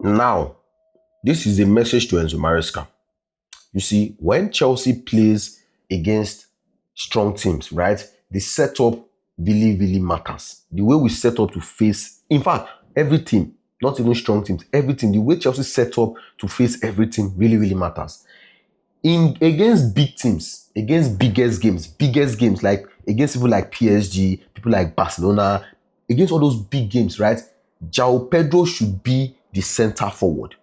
Now, this is a message to Enzo Maresca. You see, when Chelsea plays against strong teams, right, the setup really matters. The way we set up to face, in fact, every team, not even strong teams, everything, the way Chelsea set up to face everything really matters. Against big teams, against biggest games like against people like PSG, people like Barcelona, against all those big games, right? João Pedro should be the center forward.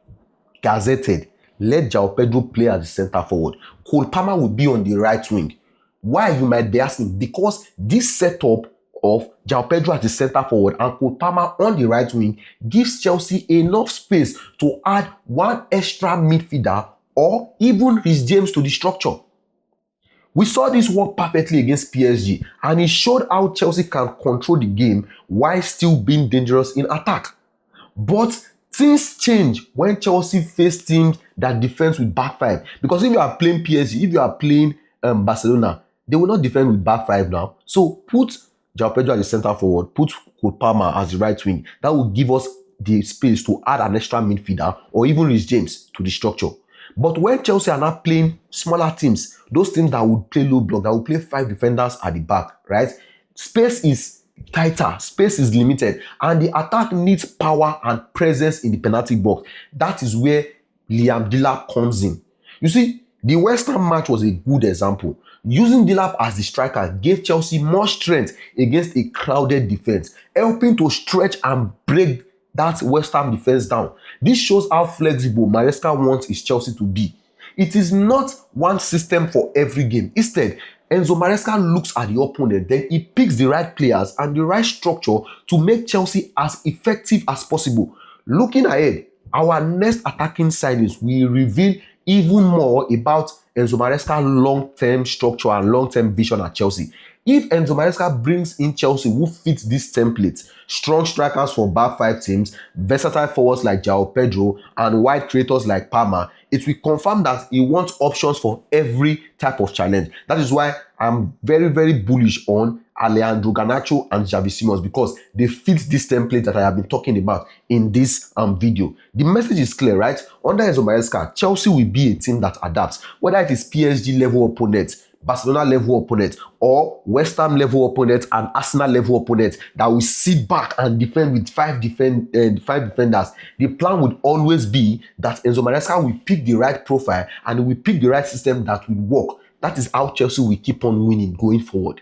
Gazetted. Let João Pedro play as the center forward. Cole Palmer will be on the right wing. Why, you might be asking? Because this setup of João Pedro as the center forward and Cole Palmer on the right wing gives Chelsea enough space to add one extra midfielder or even Reece James to the structure. We saw this work perfectly against PSG, and it showed how Chelsea can control the game while still being dangerous in attack. But things change when Chelsea face teams that defend with back five. Because if you are playing PSG, if you are playing Barcelona, they will not defend with back five now. So put João Pedro as the center forward, put Cole Palmer as the right wing. That will give us the space to add an extra midfielder or even Reece James to the structure. But when Chelsea are not playing smaller teams, those teams that would play low block, that would play 5 defenders at the back, right? Space is tighter, space is limited, and the attack needs power and presence in the penalty box. That is where Liam Delap comes in. You see, the West Ham match was a good example. Using Delap as the striker gave Chelsea more strength against a crowded defense, helping to stretch and break that West Ham defense down. This shows how flexible Maresca wants his Chelsea to be. It is not one system for every game. Instead, Enzo Maresca looks at the opponent, then he picks the right players and the right structure to make Chelsea as effective as possible. Looking ahead, our next attacking signings will reveal even more about Enzo Maresca's long-term structure and long-term vision at Chelsea. If Enzo Maresca brings in Chelsea who fits this template, strong strikers for back five teams, versatile forwards like João Pedro, and wide creators like Palmer, it will confirm that he wants options for every type of challenge. That is why I'm very bullish on Alejandro Garnacho and Xavi Simons, because they fit this template that I have been talking about in this video. The message is clear, right? Under Enzo Maresca, Chelsea will be a team that adapts, whether it is PSG level opponents, Barcelona level opponent, or West Ham level opponent and Arsenal level opponent that will sit back and defend with 5 defenders. The plan would always be that Enzo Maresca will pick the right profile and will pick the right system that will work. That is how Chelsea will keep on winning going forward.